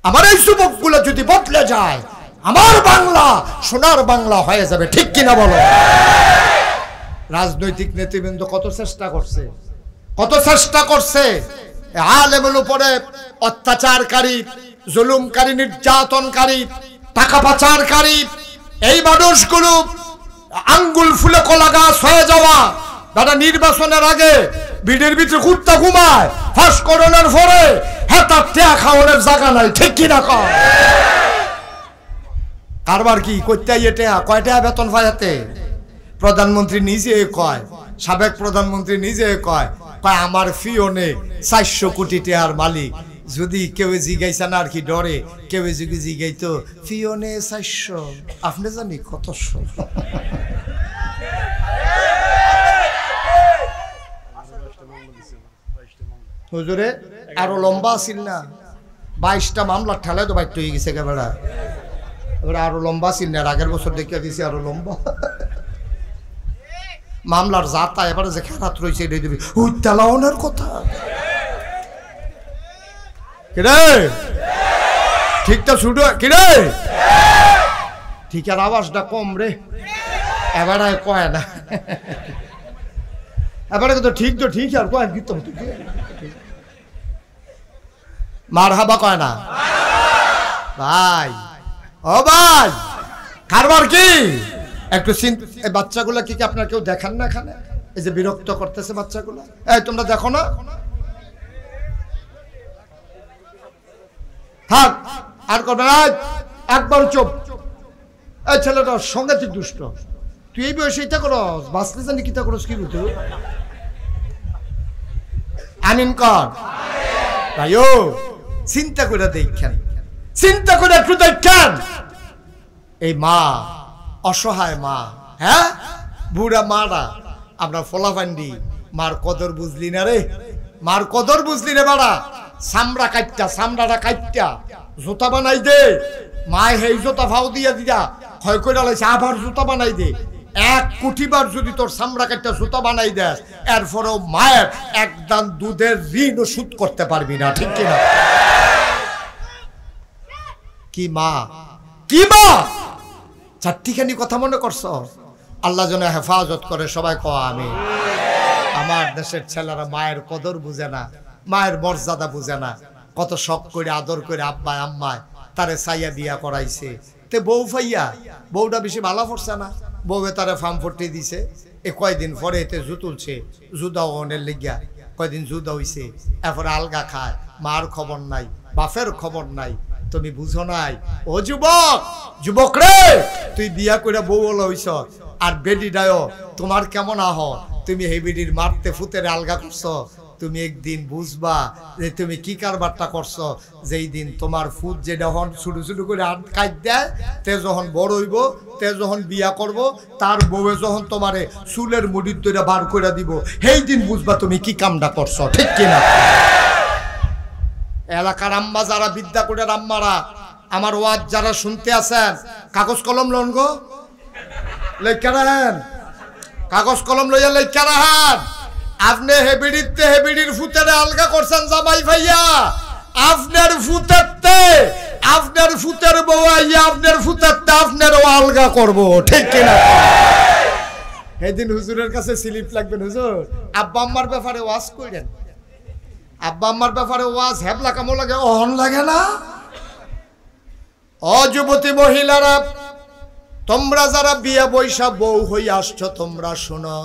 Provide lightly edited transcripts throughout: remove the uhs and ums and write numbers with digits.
আমার এই যুবকগুলো যদি বদলে যায়, আমার বাংলা সোনার বাংলা হয়ে যাবে, ঠিক কিনা বলো? রাজনৈতিক নেতৃবৃন্দ কত চেষ্টা করছে আলেমের উপরে অত্যাচারকারী, জুলুমকারী, নির্যাতনকারী, টাকা পাচারকারী এই মানুষগুলো আঙ্গুল ফুলে কলা গাছ হয়ে যাওয়া। দাদা নির্বাচনের আগে বিড়ির ভিতরে কুত্তা ঘুমায়, ফাঁস করোনার পরে হেতার টেয়া খাওয়ানোর জায়গা নাই, ঠিক কিনা কয়? কারবার কি করতে টেয়া কয় টাকা বেতন পাইতে? প্রধানমন্ত্রী নিজে কয়, সাবেক প্রধানমন্ত্রী নিজে কয় আমার ফিওনে 400 কোটি টাকার মালিক। যদি কেউ জিগাইছে না আর কি ডরে, কেউ যদি জিগাইতো ফিওনে 400, আপনি জানি কতশো। হুজুরে আরো লম্বা ছিল না, 22টা মামলা ঠেলায় তো বাইট হয়ে গেছে একেবারে। এবারে আরো লম্বা ছিল না, আগের বছর দেখিয়ে দিয়েছি আরো লম্বা মামলার জাতা। এবারে যে খেরাত রয়েছে এটাই দেবে ওই তেলাওনের কথা। কিরে ঠিকটা ছুটো, কিরে ঠিক আর আওয়াজটা কম রে, এবারে কয় না, এবারে তো ঠিক তো ঠিক আর কয় কি মার হাবা কয় না ভাই। ও ভাই কারবার কি একটু বাচ্চাগুলো কি আপনার কেউ দেখেন না এখানে? এই যে বিরক্ত করতেছে বাচ্চাগুলো, এই তোমরা দেখো না? থাক আর করবে না, একবার চুপ। এই ছেলেটা সাংঘাতিক দুষ্ট, তুই এই বয়সে এটা করস, বাঁচলে জানি কিতা করস কি বুঝতো? আমিন কর ভাইও, চিন্তা করে দেখেন, চিন্তা করে একটু দেখেন। এই মা অসহায় মা, হ্যাঁ বুড়া মারা, আমরা ফলাফান্ডি মার কদর বুঝলি না রে, মার কদর বুঝলি রে বাড়া। চামড়া কাটটা, চামড়াটা কাটটা জুতা বানাই দে, মায় সেই জুতা ভাও দিয়া দিয়া ক্ষয় করে লাইছে, আবার জুতা বানাই দে। 1 কোটি বার যদি তোর চামড়া কাটটা জুতা বানাই দেস, এরপরেও মায়ের একদান দুধের ঋণ শোধ করতে পারবি না, ঠিক কিনা? কি মা, কি মা, চারটিখানি কথা মনে করছো? আল্লাহ যেন হেফাজত করে, সবাই কও আমিন। আমার দেশের ছেলেরা মায়ের কদর বুঝে না, মায়ের মর্যাদা বুঝে না। কত শখ করে আদর করে আব্বায় আম্মায় তারে সাইয়া বিয়া করাইছে, তে বউ ফাইয়া বউটা বেশি ভালো পড়ছে না, বউয়ে তারে ফার্ম ফটে দিছে। এ কয়দিন পরে এতে জু তুলছে, জুদা অনের লেগিয়া কয়দিন জুদা হইছে, এরপরে আলগা খায়, মার খবর নাই, বাপের খবর নাই। তুমি বুঝো নাই ও যুবক, যুবক রে, তুই বিয়া করে বউ হইছ আর বেডিটাও তোমার কেমন আহ, তুমি হে বেডির মারতে ফুতের আলগা করছো। তুমি একদিন বুঝবা যে তুমি কি কারবারটা করছো। যেই দিন তোমার ফুট যে যখন ছোট ছোট করে কাট দেয়, তে যখন বড় হইব, তে যখন বিয়া করব, তার বউয়ে যখন তোমারে চুলের মুড়ির দইটা বার করে দিব, সেই দিন বুঝবা তুমি কি কামটা করছো, ঠিক কিনা? এলাকার আম্মা যারা, বিদ্যা করে আম্মারা, আমার ওয়াজ যারা শুনতে আছেন, কাগজ কলম লন গো, লেখা রাখেন, কাগজ কলম লইয়া লেখা রাখেন। আপনি হেবিড়িতে হেবিড়ির ফুতেরে আলগা করছেন জামাই ভাইয়া, আপনার ফুতেরতে আপনার ফুতের বউ আইয়া আপনার ফুতেরতে আপনারও আলগা করব, ঠিক কিনা? সেদিন হুজুরের কাছে স্লিপ লাগবেন, হুজুর আব্বা আম্মার ব্যাপারে ওয়াজ করেন, আব্বা আম্মার ব্যাপারে ওয়াজ হ্যাবলা কামো লাগে, অহন লাগে না? অযুবতী মহিলারা, তোমরা যারা বিয়া বৈশা বউ হয়ে আসছো, তোমরা শোনো,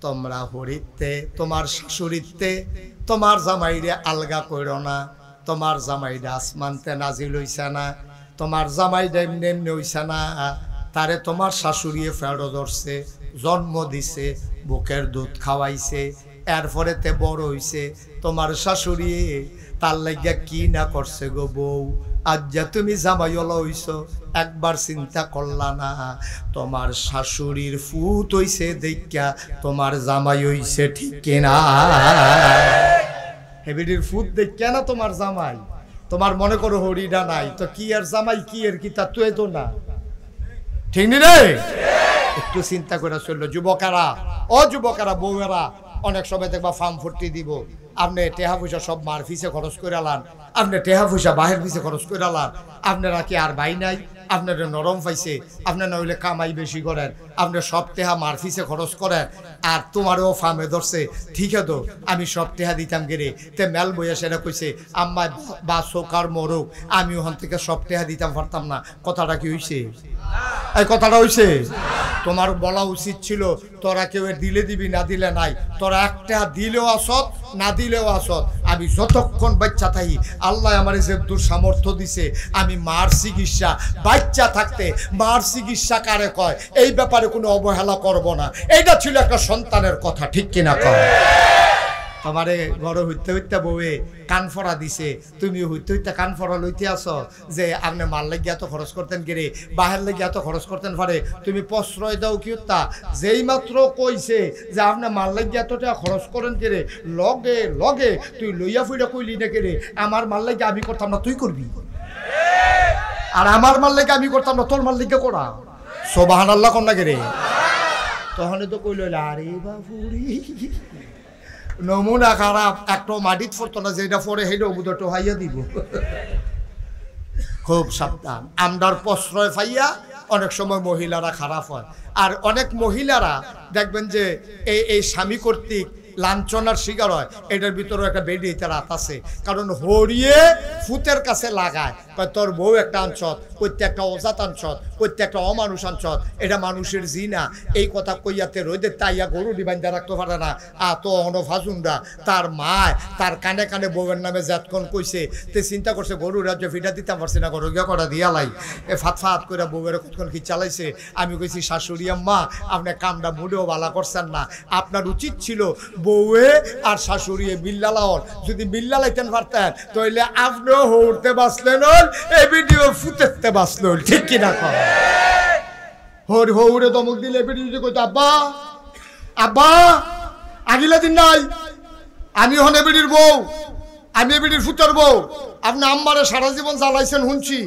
তোমরা হরিতে তোমার শাশুড়িতে তোমার জামাইরে আলগা করো না। তোমার জামাইরে আসমানতে নাজিল হইছে না, তোমার জামাইরে এমনি এমনি হইছে না, তারে তোমার শাশুড়িয়ে ফেরো ধরছে, জন্ম দিছে, বুকের দুধ খাওয়াইছে, এরপরে তে বড় হইছে। তোমার শাশুড়ি তার লাগিয়া কি না করছে গো বউ, আজ যা তুমি জামাইওয়ালা হইছো, একবার চিন্তা করলা না? তোমার শাশুড়ির ফুট হইছে দেখা তোমার জামাই হইছে, ঠিক কিনা? হেবিডির ফুট দেখা না তোমার জামাই, তোমার মনে করো হরিডা নাই তো কি আর জামাই কি এর কি তা তুই তো না, ঠিক নি রে? একটু চিন্তা করে চললো যুবকেরা, ও যুবকেরা, বউয়েরা অনেক সময় দেখবা ফার্ম ফুটি দিব, আপনি টেহা পয়সা সব মার ফিসে খরচ করে আলান, আপনি টেহা পয়সা বাহের ফিসে খরচ করে আলান। আপনারা কি আর ভাই নাই? আপনারা নরম পাইছে, আপনার নইলে কামাই বেশি করেন, আপনি সব টেহা মার ফিসে খরচ করেন। আর তোমারও ফার্মে ধরছে, ঠিক আছে তো আমি সব টেহা দিতাম গেরে। তে মেল বইয়া সেটা কইছে আম্মায় বা চোকার মরুক, আমি ওখান থেকে সব টেহা দিতাম পারতাম না। কথাটা কি হইছে? এই কথাটা হইছে? তোমার বলা উচিত ছিল তোরা কেউ দিলে দিবি না দিলে নাই, তোরা একটা দিলেও আসত না দিলেও আসত। আমি যতক্ষণ বাচ্চা থাকি আল্লাহ আমার যে দূর সামর্থ্য দিছে, আমি মার চিকিৎসা বাচ্চা থাকতে মার চিকিৎসা কারে কয় এই ব্যাপারে কোনো অবহেলা করব না। এইটা ছিল একটা সন্তানের কথা, ঠিক কিনা কয়? তোমারে বড় হইতে হইতে বউয়ে কানফড়া দিছে, তুমি হইতে হইতে কানফড়া লইতে আসো যে আপনি মাল লাগিয়ে এত খরচ করতেন গেরে, বাহের লাগিয়ে এত খরচ করতেন পারে। তুমি প্রশ্রয় দাও কি তা? যেই মাত্র কইছে যে আপনি মাল লাগিয়ে এত টাকা খরচ করেন গেরে, লগে লগে তুই লইয়া ফুইটা কইলি না গেরে আমার মাল লাগিয়ে আমি করতাম না, তুই করবি। আর আমার মাল লাগিয়ে আমি করতাম না, তোর মাল লাগিয়ে করা। সুবহানাল্লাহ কোন না গেরে? তখন তো কইল আরে বাবুরি নমুনা খারাপ, একটা মাটিত পড়তো না, যেটা পরে সেইটা বুধটো হাইয়া দিব। খুব সাবধান। আমরার প্রশ্রয় পাইয়া অনেক সময় মহিলারা খারাপ হয়। আর অনেক মহিলারা দেখবেন যে এই স্বামী কর্তৃক লাঞ্ছনার শিকার হয়। এটার ভিতরেও একটা বেডি রাত আছে, কারণ হরিয়ে ফুতের কাছে লাগায় তোর বউ একটা আনছত, প্রত্যেকটা অজাত আনছত, প্রত্যেকটা অমানুষ আনছত, এটা মানুষের জিনা। এই কথা কইয়াতে রোদের তাইয়া গরু ডিবাইন্দা রাখতে পারে না। তো অনভাজুনরা তার মায় তার কানে কানে বউয়ের নামে যাতক্ষণ কইছে, তে চিন্তা করছে গরু রাজ্য ফিটা দিতে পারছি না, গরু গিয়া করা দিয়ালাই ফাত ফাত করে বউয়ের কতক্ষণ কি চালাইছে। আমি কইছি শাশুড়ি আম্মা আপনি কামটা মুডেও ভালো করছেন না, আপনার উচিত ছিল বউয়ে আর শাশুড়িয়ে বিল্লা লাওয়ার। যদি বিল্লা লাইতেন পারতেন তাহলে আপনিও হৌড়তে বাঁচলেন, এই ভিডিও ফুতেতে বাঁচলেন, ঠিক কিনা কর? হর হৌড়ে দমক দিলে ভিডিও কইতো আব্বা আব্বা আগিলা দিন নাই, আমি হনে বিড়ির বউ, আমি বিড়ির ফুতের বউ। আপনি আম্মারে সারা জীবন জ্বালাইছেন শুনছি,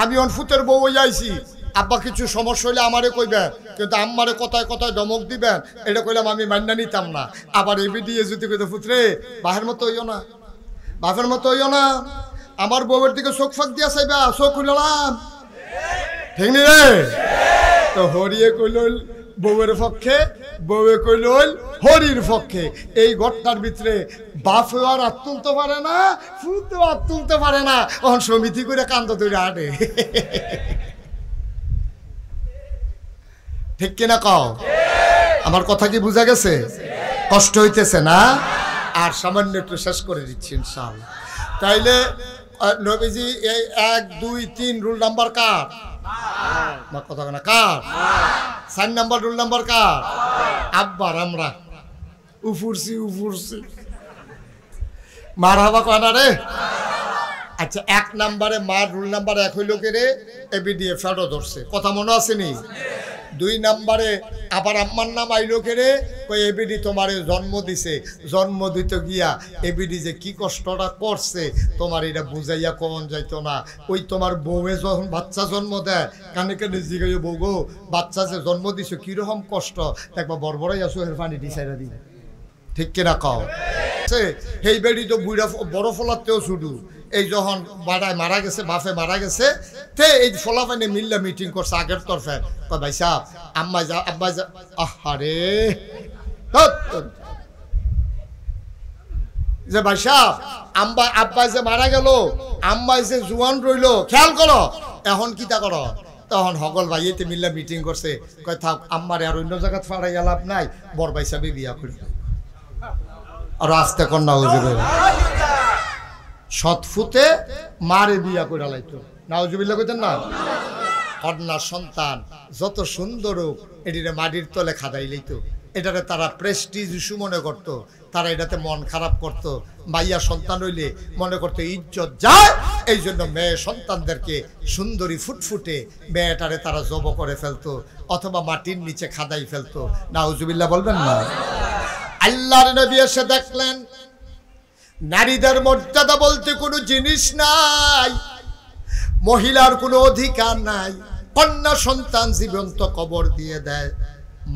আমি হন ফুতের বউ হয়ে আইছি। আব্বা কিছু সমস্যা হইলে আমারে কইবেন, কিন্তু আম্মারে কথায় কথায় ধমক দিবেন, এটা কইলাম আমি মান্না নিতাম না। আবার এ ভিডিও যদি কইতো ফুতরে বাহের মতো হইও না, বাপের মতো হইও না, আমার বউয়ের দিকে চোখ ফাঁক দিয়া চাইবা, চোখ খুললাম, ঠিক নি রে? তো হরিয়ে কইল বউয়ের পক্ষে, বউয়ে কইল হরির পক্ষে। এই ঘটনার ভিতরে বাপেও আর হাত তুলতে পারে না, ফুতেও হাত তুলতে পারে না, তখন সমিতি করে কান্দ ধরে হাঁটে, ঠিক কিনা কও? আমার কথা কি বুঝা গেছে? কষ্ট হইতেছে না? আর সামান্য একটু শেষ করে দিচ্ছি ইনশাআল্লাহ। তাইলে নবীজি এই 1 2 3 রুল নাম্বার কার? কথা না কার? 4 নাম্বার রুল নাম্বার কার? আব্বার। আমরা উফুরছি উফুরছি মার হাবা কানা রে। আচ্ছা 1 নাম্বারে মার রুল নাম্বার 1 হইল কে রে? এবিডিএ ফেডো ধরছে, কথা মনে আছে নি? 2 নাম্বারে আবার আম্মার নাম আইলো কে রে? কই এবিডি তোমারে জন্ম দিছে, জন্ম দিতে গিয়া এবিডি যে কি কষ্টটা করছে তোমার এটা বুঝাইয়া কোন যাইতো না। ওই তোমার বউয়ে যখন বাচ্চা জন্ম দেয় কানে কানে জিগাইও বউ গো বাচ্চা যে জন্ম দিছে কিরকম কষ্ট, দেখবা বড়বড়াই আসো এর পানি ডিসাইডা দিবে, ঠিক কিনা কও? সেই বেড়ি তো বুড়া বড় ফলাতেও শুধু এই যখন বাড়ায় মারা গেছে, বাপে মারা গেছে, তে এই ফলাফাইনে মিল্লা মিটিং করছে আগের তরফে, কয় ভাই সাহেব আম্মা যা আব্বা যা, আহারে যে ভাই সাহেব আম্বা আব্বা যে মারা গেল, আম্মা যে জুয়ান রইল, খেয়াল করো এখন কিতা করো। তখন সকল ভাইয়েতে মিল্লা মিটিং করছে, কয় থাক আম্মারে আর অন্য জায়গায় ফাড়াই লাভ নাই, বড় ভাই সাহেব বিয়া করি। আর আস্তে কন্যা হুজুরে সৎফুতে মারে বিয়া করে লাইতো, নাউজুবিল্লাহ কইতেন না? কন্যা সন্তান যত সুন্দর হোক এটিরে মাটির তলে খাদাই লইতো, এটারে তারা প্রেস্টিজ ইস্যু মনে করত, তারা এটাতে মন খারাপ করত। মাইয়া সন্তান হইলে মনে করতো ইজ্জত যায়, এই জন্য মেয়ে সন্তানদেরকে সুন্দরী ফুটফুটে মেয়েটারে তারা জব করে ফেলতো, অথবা মাটির নিচে খাদাই ফেলতো। নাউজুবিল্লাহ বলবেন না? আল্লাহর নবী এসে দেখলেন নারীদের মর্যাদা বলতে কোনো জিনিস নাই, মহিলার কোনো অধিকার নাই। কন্যা সন্তান জীবন্ত কবর দিয়ে দেয়,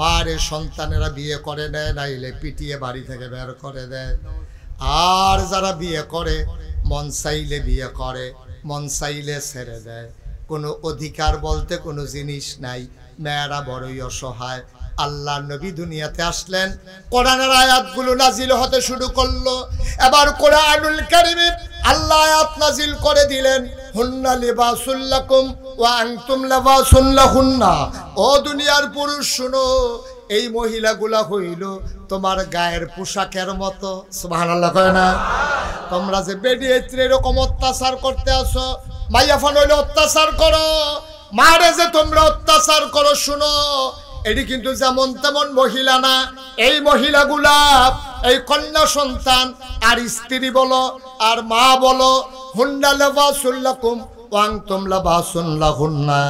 মারে সন্তানেরা বিয়ে করে নেয়, নাইলে পিটিয়ে বাড়ি থেকে বের করে দেয়। আর যারা বিয়ে করে মন চাইলে বিয়ে করে, মন চাইলে ছেড়ে দেয়। কোনো অধিকার বলতে কোনো জিনিস নাই। মেয়েরা বড়ই অসহায়। আল্লাহ নবী দুনিয়াতে আসলেন, কোরআনের আয়াতগুলো নাজিল হতে শুরু করলো। এবার কোরআনুল কারীমে আল্লাহ আয়াত নাজিল করে দিলেন, হুন্না লিবাসুল লাকুম ওয়া আনতুম লিবাসুন লাহুন্না। ও দুনিয়ার পুরুষ শুনো, এই মহিলাগুলা হইল তোমার গায়ের পোশাকের মতো। সুবহানাল্লাহ কয় না? তোমরা যে বেডিয়েত্রে এরকম অত্যাচার করতে আসো, মাইয়াফান হইলে অত্যাচার করো, মারে যে তোমরা অত্যাচার করো, শুনো এটি কিন্তু যেমন তেমন মহিলা না। এই মহিলাগুলা এই কন্যা সন্তান আর স্ত্রী বলো আর মা বলো, হুন্না লিবাসুল লাকুম ওয়া আনতুম লিবাসুন লাহুন্না।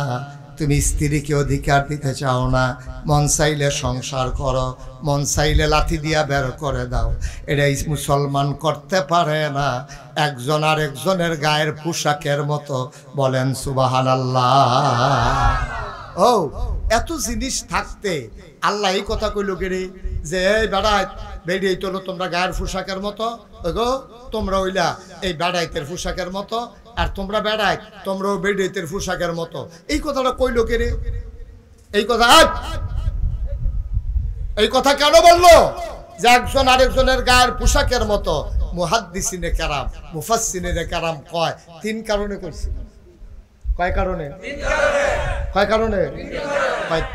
তুমি স্ত্রীকে অধিকার দিতে চাও না, মন চাইলে সংসার করো, মন চাইলে লাথি দিয়া বের করে দাও। এটাই মুসলমান করতে পারে না। একজন আর একজনের গায়ের পোশাকের মতো। বলেন সুবহানাল্লাহ। ও এত জিনিস থাকতে আল্লাহ এই কথা কইল গেরে যে এই বেড়াই বেরিয়ে তোলো তোমরা গায়ের পোশাকের মতো, গো তোমরা হইলা এই বেড়াইতের পোশাকের মতো, আর তোমরা বেড়াই তোমরাও বেড়াইতের পোশাকের মতো। এই কথাটা কইল কেরে? এই কথা কেন বললো যে একজন আরেকজনের গায়ের পোশাকের মতো? মুহাদ্দিসিনে কেরাম, মুফাসসিরিনে কেরাম কয় তিন কারণে কইছে। কয় কারণে? কয় কারণে?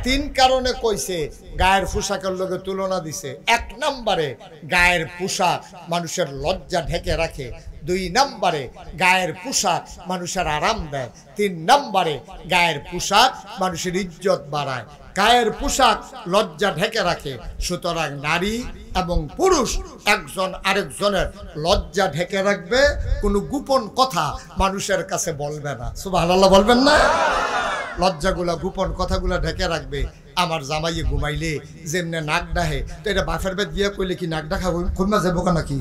তিন কারণে কইছে। গায়ের পোশাকের লগে তুলনা দিছে। এক নম্বরে গায়ের পোশাক মানুষের লজ্জা ঢেকে রাখে। দুই নম্বরে গায়ের পোশাক মানুষের আরাম দেয়। তিন নম্বরে গায়ের পোশাক মানুষের ইজ্জত বাড়ায়। গায়ের পোশাক লজ্জা ঢেকে রাখে, সুতরাং নারী এবং পুরুষ একজন আরেকজনের লজ্জা ঢেকে রাখবে, কোনো গোপন কথা মানুষের কাছে বলবে না। সুবহানাল্লাহ বলবেন না? লজ্জাগুলা গোপন কথাগুলা ঢেকে রাখবে। আমার জামাইয়ে ঘুমাইলে যেমনে নাক ডাহে, তো এটা বাফের বেদ গিয়া কইলে কি নাক ডাকা কমা যাবো নাকি?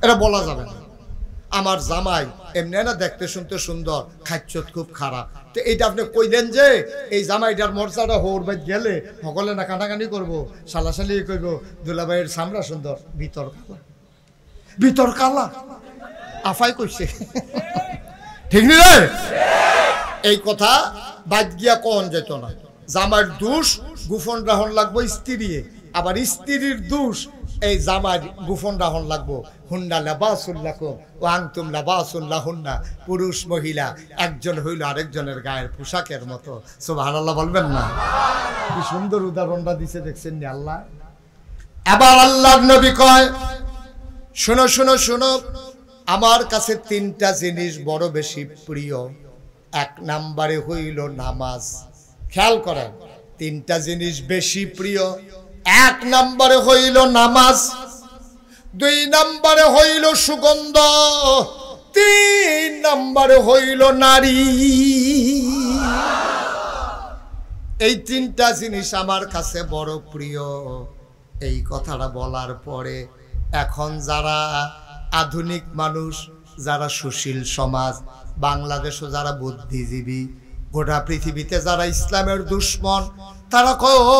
এটা বলা যাবে না। আমার জামাই এমনি না দেখতে শুনতে সুন্দর, খাচ্ছত খুব খারাপ, তো এইটা আপনি কইলেন যে এই জামাইটার মর্যাদা হোর বাদ গেলে সকলে না কানাকানি করবো, সালাসালি করবো, দুলাভাইয়ের সামরা সুন্দর, ভিতর কালা, ভিতর কালা আফাই কইছে। ঠিক নি রে? এই কথা বাদ গিয়া কোন যেত না। জামাইয়ের দোষ গোপন রাহন লাগবো স্ত্রী, আবার স্ত্রীর দোষ এই জামাই গোপন রাহন লাগবো। হুন্না লিবাসুল লাকুম ওয়া আনতুম লিবাসুন লাহুন্না। পুরুষ মহিলা একজন হইল আরেকজনের গায়ের পোশাকের মতো। সুবহানাল্লাহ বলবেন না? কি সুন্দর উদাহরণটা দিছে, দেখছেন নি আল্লাহ? এবার আল্লাহর নবী কয়, শোনো শোনো শোনো, আমার কাছে তিনটা জিনিস বড় বেশি প্রিয়। এক নম্বরে হইল নামাজ। খেয়াল করেন, তিনটা জিনিস বেশি প্রিয়। এক নম্বরে হইল নামাজ, দুই নম্বরে হইল সুগন্ধ, তিন নম্বরে হইল নারী। এই তিনটা জিনিস আমার কাছে বড় প্রিয়। এই কথাটা বলার পরে এখন যারা আধুনিক মানুষ, যারা সুশীল সমাজ, বাংলাদেশও যারা বুদ্ধিজীবী, গোটা পৃথিবীতে যারা ইসলামের দুশ্মন, তারা কয় ও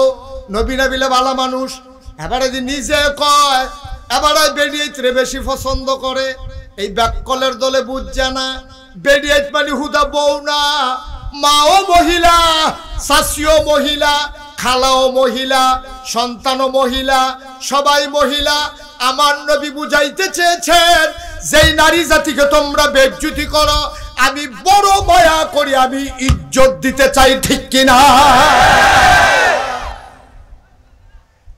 নবী নবিলে ভালো মানুষ। এবারে যে নিজে কয়, এবারে বেডিয়েতরে বেশি পছন্দ করে। এই ব্যাককলের দলে বুঝছে না, বেডিয়েত মানে হুদা বউ না, মাও মহিলা, শাশিও মহিলা, খালাও মহিলা, সন্তানও মহিলা, সবাই মহিলা। আমার নবী বুঝাইতে চেয়েছেন, যেই নারী জাতিকে তোমরা বেজ্জতি করো, আমি বড় মায়া করি, আমি ইজ্জত দিতে চাই। ঠিক কিনা?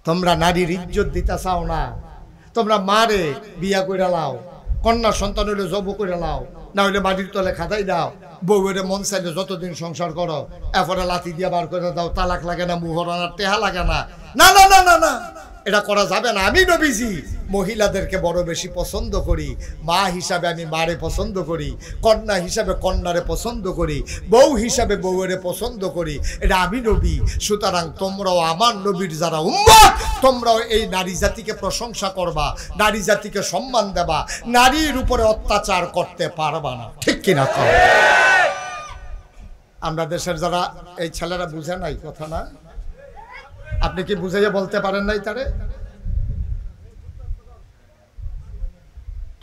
তোমরা নারীর ইজ্জত দিতে চাও না, তোমরা মারে বিয়া কইরা লাও, কন্যা সন্তান হইলে জব কইরা লাও, না হইলে মাটির তলে খাতাই দাও। বউয়ের মন চাইলে যতদিন সংসার করো, এরপরে লাথি দিয়ে বার করে দাও, তালাক লাগে না, মুহরানার টেহা লাগে না। না না না না না, এটা করা যাবে না। আমি নবীজি মহিলাদেরকে বড় বেশি পছন্দ করি। মা হিসাবে আমি মারে পছন্দ করি, কন্যা হিসাবে কন্যারে পছন্দ করি, বউ হিসাবে বউয়েরে পছন্দ করি। এটা আমি নবী। সুতরাং তোমরাও আমার নবীর যারা উম্মত, তোমরাও এই নারী জাতিকে প্রশংসা করবা, নারী জাতিকে সম্মান দেবা, নারীর উপরে অত্যাচার করতে পারবা না। ঠিক কিনা? আমরা দেশের যারা এই ছেলেরা বুঝে নাই কথা না, আপনি কি বুঝাইয়া বলতে পারেন নাই তারে?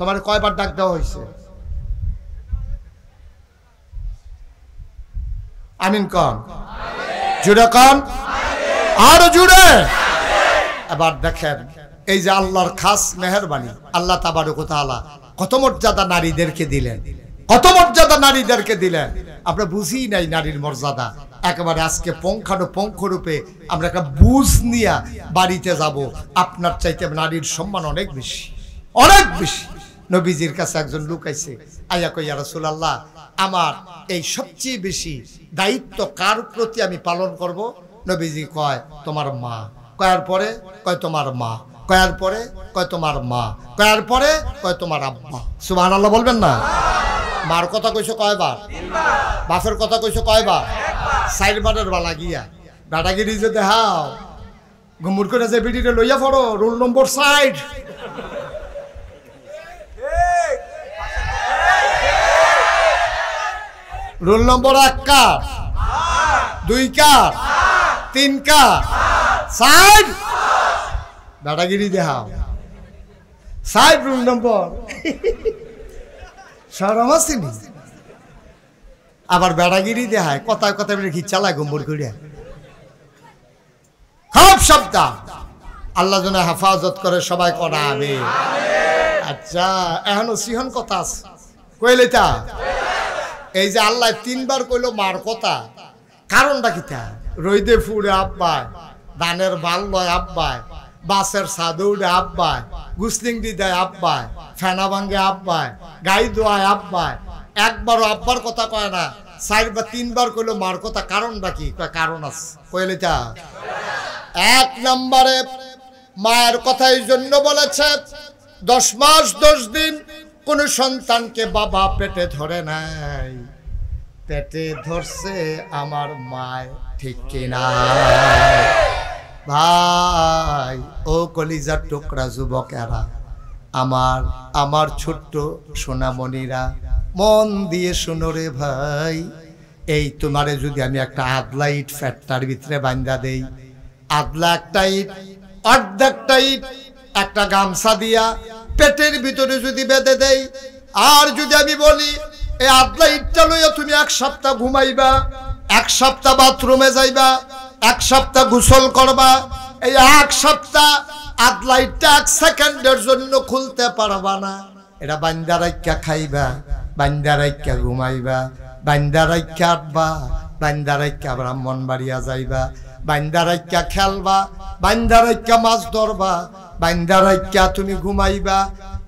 তোমার কয়বার ডাক দেওয়া হয়েছে? আমিন কন, জুড়ে কন, আরো জুড়ে। এবার দেখেন এই যে আল্লাহর খাস মেহেরবানি, আল্লাহ তাবারক ওয়া তাআলা কত মর্যাদা নারীদেরকে দিলেন, কত মর্যাদা নারীদেরকে দিলেন। আমরা বুঝি নাই নারীর মর্যাদা। একেবারে আজকে পুঙ্খানুপুঙ্খ রূপে আমরা একটা বুঝ নিয়ে বাড়িতে যাব। আপনার চাইতে নারীর সম্মান অনেক বেশি, অনেক বেশি। নবীজির কাছে একজন লোক আইছে, আইয়া কই, ইয়া রাসূলুল্লাহ, আমার এই সবচেয়ে বেশি দায়িত্ব কার প্রতি আমি পালন করব? নবীজি কয়, তোমার মা। কয়ার পরে কয়, তোমার মা। কয়ার পরে কয়, তোমার মা। কয়ার পরে কয়, তোমার আব্বা। সুবহানাল্লাহ বলবেন না? মার কথা কইছো কয়বার? বাপের কথা কইছো কয়বার? 4 বারের বালা গিয়া দাদাগিরি যে দেখাও, ঘুমুর করে যে বিডিরে লইয়া পড়ো, রোল নম্বর 60। রোল নম্বর 1 কার, 2 কার, 3 কার, 60 দাদাগিরি দেখাও, 60 রোল নম্বর। শরম আসেনি? আবার বেড়াগিরি দেখায়, কথায় কথায় ঘি চালায় গম্বর করে। খুব শব্দ। আল্লাহ যেন হেফাজত করে, সবাই করা আমি। আচ্ছা, এখনো সিহন কথা আছে কইলে তা? এই যে আল্লাহ 3 বার কইলো মার কথা, কারণটা কিতা? রইদে ফুড়ে আব্বায়, ধানের বাল লয় আব্বায়, বাসের সাদে উঠে আব্বায়, গুসলিং দি দেয় আব্বায়, ফেনা ভাঙ্গে আব্বায়, গাই দোয়ায় আব্বায়। একবারও আব্বার কথা কয় না, 4 বা 3 বার কইলো মার কথা। কারণটা কি? কারণ আছে কইলে তা? 1 নম্বরে মায়ের কথা এই জন্য বলেছে, 10 মাস 10 দিন কোন সন্তানকে বাবা পেটে ধরে নাই, পেটে ধরছে আমার মায়, ঠিক কিনা ভাই? ও কলিজার টুকরা যুবকেরা, আমার ছোট্ট সোনামণিরা, মন দিয়ে শোনো রে ভাই। এই তোমারে যদি আমি একটা আদলা ইট ফ্যাটটার ভিতরে বান্ধা দেই, আদলা একটা ইট, অর্ধেকটা ইট একটা গামছা দিয়া পেটের ভিতরে যদি বেঁধে দেই, আর যদি আমি বলি এই আদলা ইটটা লইয়া তুমি 1 সপ্তাহ ঘুমাইবা, 1 সপ্তাহ বাথরুমে যাইবা, 1 সপ্তাহ গোসল করবা, এই 1 সপ্তাহ আদলা ইটটা 1 সেকেন্ডের জন্য খুলতে পারবা না। এটা বান্দা রাইখা খাইবা, বান্দা রাইখা ঘুমাইবা, বান্দা রাইখা আটবা, বান্দা রাইখা ব্রাহ্মণবাড়িয়া যাইবা, বান্দা রাইখা খেলবা, বান্দা রাইখা মাছ ধরবা, বান্দা রাইখা তুমি ঘুমাইবা।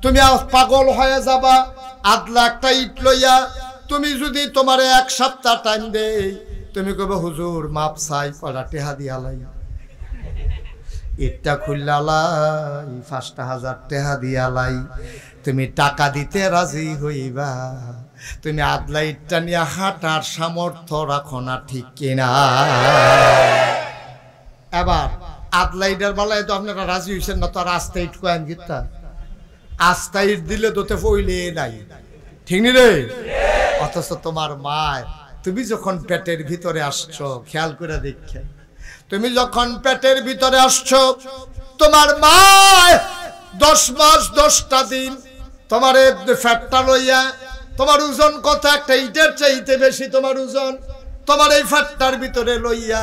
তুমি পাগল হয়ে যাবা আদলা একটা ইট লইয়া। তুমি যদি তোমার 1 সপ্তাহ টাইম দেই, তুমি কবে হুজুর মাপ চাই, কটা টেহা দিয়ালাই, ইটটা খুললাই 5,000 টেহা দিয়ালাই। তুমি টাকা দিতে রাজি হইবা, তুমি আদলা ইটটা নিয়ে হাঁটার সামর্থ্য রাখো না, ঠিক কিনা? এবার আদলা ইটের বেলায় তো আপনারা রাজি হইছেন না, তো আর আস্তা ইট কয়েন গীতটা, আস্তা ইট দিলে তোতে পইলে নাই, ঠিক নি রে? অথচ তোমার মায়, তুমি যখন পেটের ভিতরে আসছো, খেয়াল করে দেখে, তুমি যখন পেটের ভিতরে আসছো, তোমার মায় 10 মাস 10টা দিন তোমার ফ্যাটটা লইয়া, তোমার ওজন কত? একটা ইটের চাইতে বেশি তোমার ওজন। তোমার এই ফ্যাটটার ভিতরে লইয়া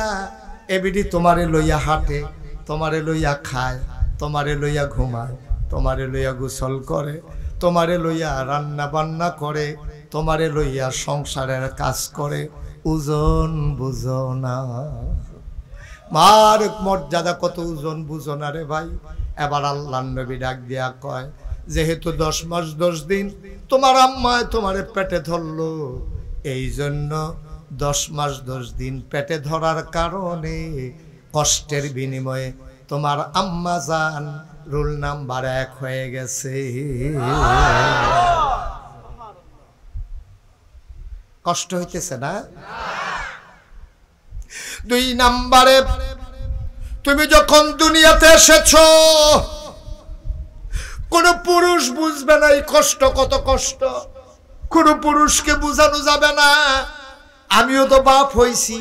এবিডি তোমারে লইয়া হাঁটে, তোমারে লইয়া খায়, তোমারে লইয়া ঘুমায়, তোমারে লইয়া গোসল করে, তোমারে লইয়া রান্না বান্না করে, তোমারে লইয়া সংসারের কাজ করে। ওজন বুঝো না? মার মর্যাদা কত, ওজন বুঝো না রে ভাই? এবার আল্লাহর নবী ডাক দিয়া কয়, যেহেতু 10 মাস 10 দিন তোমার আম্মায় তোমারে পেটে ধরলো, এই জন্য 10 মাস 10 দিন পেটে ধরার কারণে কষ্টের বিনিময়ে তোমার আম্মা জান রোল নাম্বার 1 হয়ে গেছে। কষ্ট হইতেছে না? 2 নম্বরে, তুমি যখন দুনিয়াতে এসেছো, কোন পুরুষ বুঝবে না এই কষ্ট, কত কষ্ট। কোন পুরুষকে বুঝানো যাবে না। আমিও তো বাপ হইছি,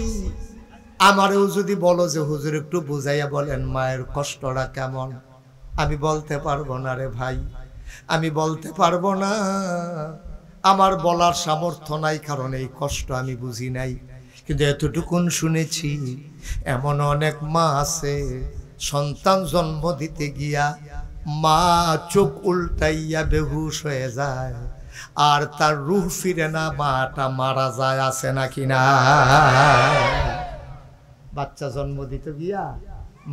আমারও যদি বলো যে হুজুর একটু বুঝাইয়া বলেন মায়ের কষ্টটা কেমন, আমি বলতে পারবো না রে ভাই। আমি বলতে পারবো না, আমার বলার সামর্থ্য নাই, কারণ এই কষ্ট আমি বুঝি নাই। কিন্তু এতটুকুন শুনেছি, এমন অনেক মা আছে সন্তান জন্ম দিতে গিয়া মা চোখ উল্টাইয়া বেহুশ হয়ে যায়, আর তার রূহ ফিরে না, মাটা মারা যায়। আছে নাকি না? বাচ্চা জন্ম দিতে গিয়া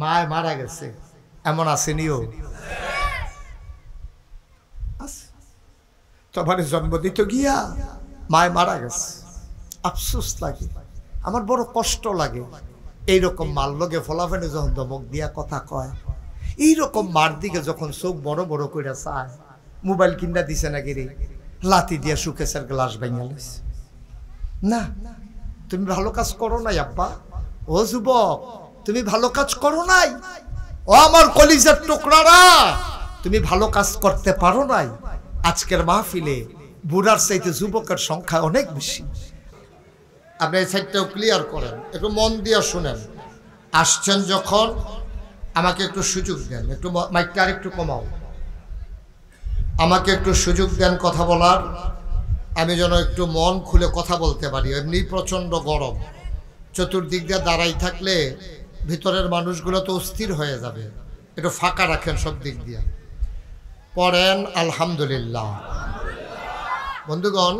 মায় মারা গেছে, এমন আসেনিও? তোমার জন্ম দিতে গিয়া মায় মারা গেছে, আফসোস লাগে, আমার বড় কষ্ট লাগে। এইরকম মার লগে ফলাফেনে যখন ধমক দিয়া কথা কয়, এইরকম মার দিকে যখন চোখ বড় বড় করে চায়, মোবাইল কিনা দিছে নাকি রে, লাতি দিয়া সুকেশের গ্লাস ভেঙে লেছে। না, তুমি ভালো কাজ করো নাই আব্বা। ও যুবক, তুমি ভালো কাজ করো নাই। ও আমার কলিজার টুকরারা, তুমি ভালো কাজ করতে পারো নাই। আজকের মাহফিলে বুড়ার চাইতে যুবকের সংখ্যা অনেক বেশি। আপনি এই সাইডটাও ক্লিয়ার করেন, একটু মন দিয়ে শুনেন। আসছেন যখন আমাকে একটু সুযোগ দেন, একটু মাইকটা আর একটু কমাও, আমাকে একটু সুযোগ দেন কথা বলার, আমি যেন একটু মন খুলে কথা বলতে পারি। এমনি প্রচণ্ড গরম, চতুর্দিক দিয়ে দাঁড়াই থাকলে ভিতরের মানুষগুলো তো অস্থির হয়ে যাবে। একটু ফাঁকা রাখেন সব দিক দিয়ে। পড়েন আলহামদুলিল্লাহ। বন্ধুগণ,